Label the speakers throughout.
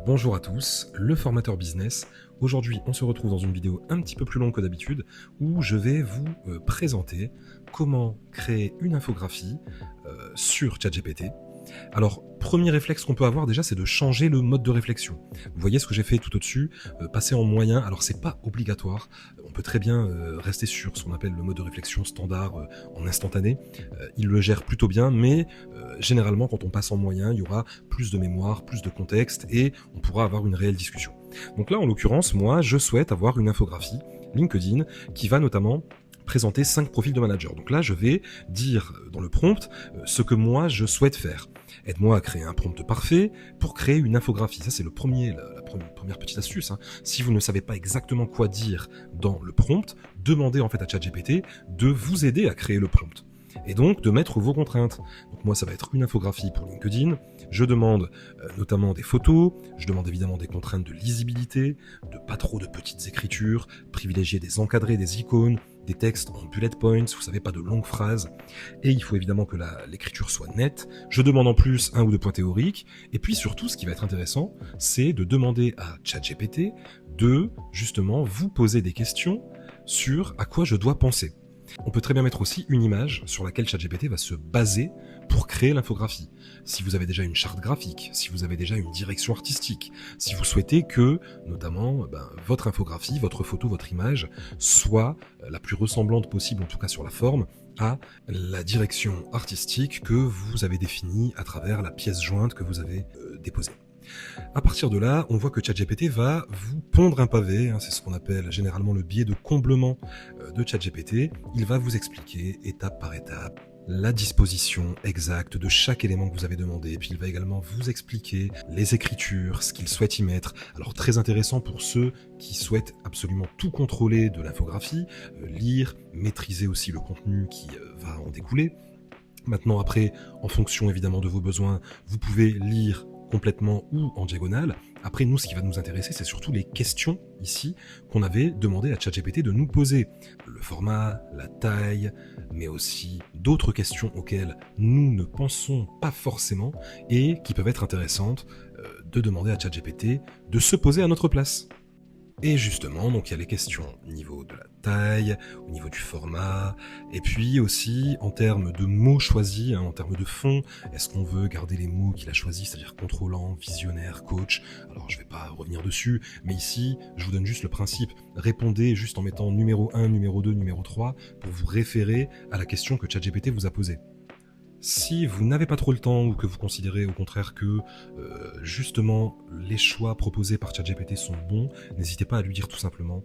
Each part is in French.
Speaker 1: Bonjour à tous, le formateur business. Aujourd'hui, on se retrouve dans une vidéo un petit peu plus longue que d'habitude où je vais vous présenter comment créer une infographie sur ChatGPT. Alors, premier réflexe qu'on peut avoir déjà, c'est de changer le mode de réflexion. Vous voyez ce que j'ai fait tout au-dessus, passer en moyen. Alors, c'est pas obligatoire. On peut très bien rester sur ce qu'on appelle le mode de réflexion standard en instantané. Il le gère plutôt bien, mais généralement, quand on passe en moyen, il y aura plus de mémoire, plus de contexte et on pourra avoir une réelle discussion. Donc là, en l'occurrence, moi, je souhaite avoir une infographie LinkedIn qui va notamment présenter 5 profils de manager. Donc là, je vais dire dans le prompt ce que moi je souhaite faire. Aide-moi à créer un prompt parfait pour créer une infographie. Ça, c'est la première petite astuce. Si vous ne savez pas exactement quoi dire dans le prompt, demandez en fait à ChatGPT de vous aider à créer le prompt. Et donc de mettre vos contraintes. Donc moi, ça va être une infographie pour LinkedIn. Je demande notamment des photos, je demande évidemment des contraintes de lisibilité, de pas trop de petites écritures, privilégier des encadrés, des icônes, des textes en bullet points, vous savez, pas de longues phrases. Et il faut évidemment que l'écriture soit nette. Je demande en plus 1 ou 2 points théoriques. Et puis surtout, ce qui va être intéressant, c'est de demander à ChatGPT de justement vous poser des questions sur à quoi je dois penser. On peut très bien mettre aussi une image sur laquelle ChatGPT va se baser pour créer l'infographie. Si vous avez déjà une charte graphique, si vous avez déjà une direction artistique, si vous souhaitez que, notamment, votre infographie, votre photo, votre image soit la plus ressemblante possible, en tout cas sur la forme, à la direction artistique que vous avez définie à travers la pièce jointe que vous avez déposée. À partir de là, on voit que ChatGPT va vous pondre un pavé, c'est ce qu'on appelle généralement le biais de comblement de ChatGPT. Il va vous expliquer étape par étape la disposition exacte de chaque élément que vous avez demandé, et puis il va également vous expliquer les écritures, ce qu'il souhaite y mettre. Alors très intéressant pour ceux qui souhaitent absolument tout contrôler de l'infographie, lire, maîtriser aussi le contenu qui va en découler. Maintenant après, en fonction évidemment de vos besoins, vous pouvez lire complètement ou en diagonale. Après, nous, ce qui va nous intéresser, c'est surtout les questions ici qu'on avait demandé à ChatGPT de nous poser. Le format, la taille, mais aussi d'autres questions auxquelles nous ne pensons pas forcément et qui peuvent être intéressantes de demander à ChatGPT de se poser à notre place. Et justement, donc il y a les questions au niveau de la taille, au niveau du format, et puis aussi en termes de mots choisis, en termes de fond, est-ce qu'on veut garder les mots qu'il a choisis, c'est-à-dire contrôlant, visionnaire, coach. Alors je vais pas revenir dessus, mais ici, je vous donne juste le principe. Répondez juste en mettant numéro 1, numéro 2, numéro 3, pour vous référer à la question que ChatGPT vous a posée. Si vous n'avez pas trop le temps ou que vous considérez au contraire que justement les choix proposés par ChatGPT sont bons, n'hésitez pas à lui dire tout simplement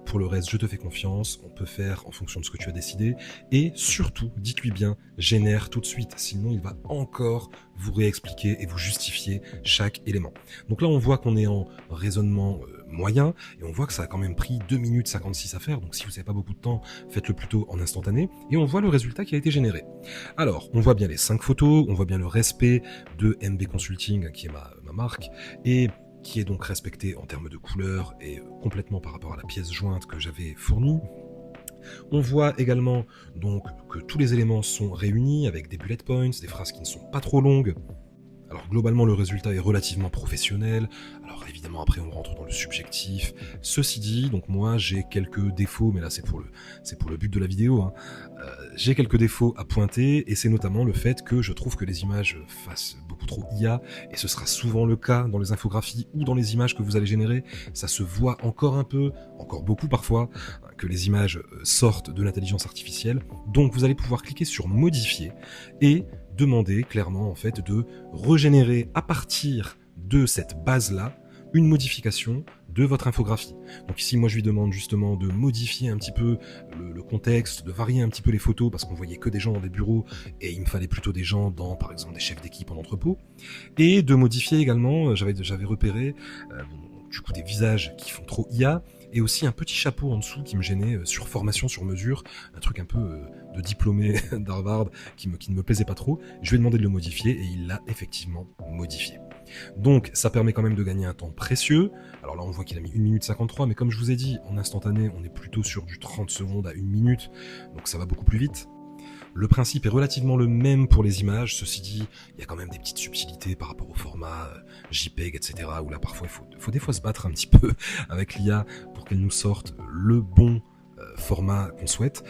Speaker 1: pour le reste je te fais confiance, on peut faire en fonction de ce que tu as décidé et surtout dites-lui bien génère tout de suite, sinon il va encore vous réexpliquer et vous justifier chaque élément. Donc là on voit qu'on est en raisonnement moyen et on voit que ça a quand même pris 2 minutes 56 à faire, donc si vous n'avez pas beaucoup de temps, faites-le plutôt en instantané et on voit le résultat qui a été généré. Alors, on voit bien les 5 photos, on voit bien le respect de MB Consulting, qui est ma marque, et qui est donc respecté en termes de couleur et complètement par rapport à la pièce jointe que j'avais fournie. On voit également donc que tous les éléments sont réunis avec des bullet points, des phrases qui ne sont pas trop longues. Alors globalement le résultat est relativement professionnel, alors évidemment après on rentre dans le subjectif. Ceci dit, donc moi j'ai quelques défauts, mais là c'est pour le but de la vidéo, j'ai quelques défauts à pointer et c'est notamment le fait que je trouve que les images fassent beaucoup trop IA et ce sera souvent le cas dans les infographies ou dans les images que vous allez générer. Ça se voit encore un peu, encore beaucoup parfois, que les images sortent de l'intelligence artificielle. Donc vous allez pouvoir cliquer sur modifier et demander clairement en fait de régénérer à partir de cette base-là une modification de votre infographie. Donc ici moi je lui demande justement de modifier un petit peu le contexte, de varier un petit peu les photos parce qu'on voyait que des gens dans des bureaux et il me fallait plutôt des gens dans par exemple des chefs d'équipe en entrepôt et de modifier également, j'avais repéré du coup des visages qui font trop IA et aussi un petit chapeau en dessous qui me gênait sur formation sur mesure, un truc un peu de diplômé d'Harvard qui ne me plaisait pas trop. Je lui ai demandé de le modifier et il l'a effectivement modifié. Donc ça permet quand même de gagner un temps précieux. Alors là on voit qu'il a mis 1 minute 53, mais comme je vous ai dit, en instantané on est plutôt sur du 30 secondes à 1 minute, donc ça va beaucoup plus vite. Le principe est relativement le même pour les images, ceci dit, il y a quand même des petites subtilités par rapport au format JPEG, etc. où là parfois il faut des fois se battre un petit peu avec l'IA pour qu'elle nous sorte le bon format qu'on souhaite.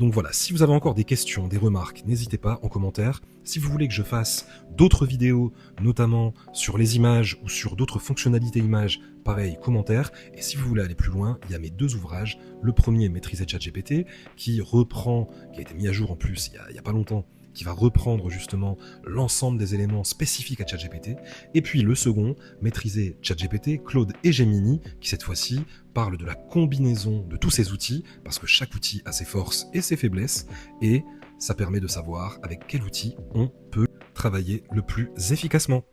Speaker 1: Donc voilà, si vous avez encore des questions, des remarques, n'hésitez pas en commentaire. Si vous voulez que je fasse d'autres vidéos, notamment sur les images ou sur d'autres fonctionnalités images, pareil, commentaire. Et si vous voulez aller plus loin, il y a mes 2 ouvrages. Le premier, Maîtriser ChatGPT, qui a été mis à jour en plus il y a pas longtemps, qui va reprendre justement l'ensemble des éléments spécifiques à ChatGPT. Et puis le second, Maîtriser ChatGPT, Claude et Gemini, qui cette fois-ci parle de la combinaison de tous ces outils, parce que chaque outil a ses forces et ses faiblesses, et ça permet de savoir avec quel outil on peut travailler le plus efficacement.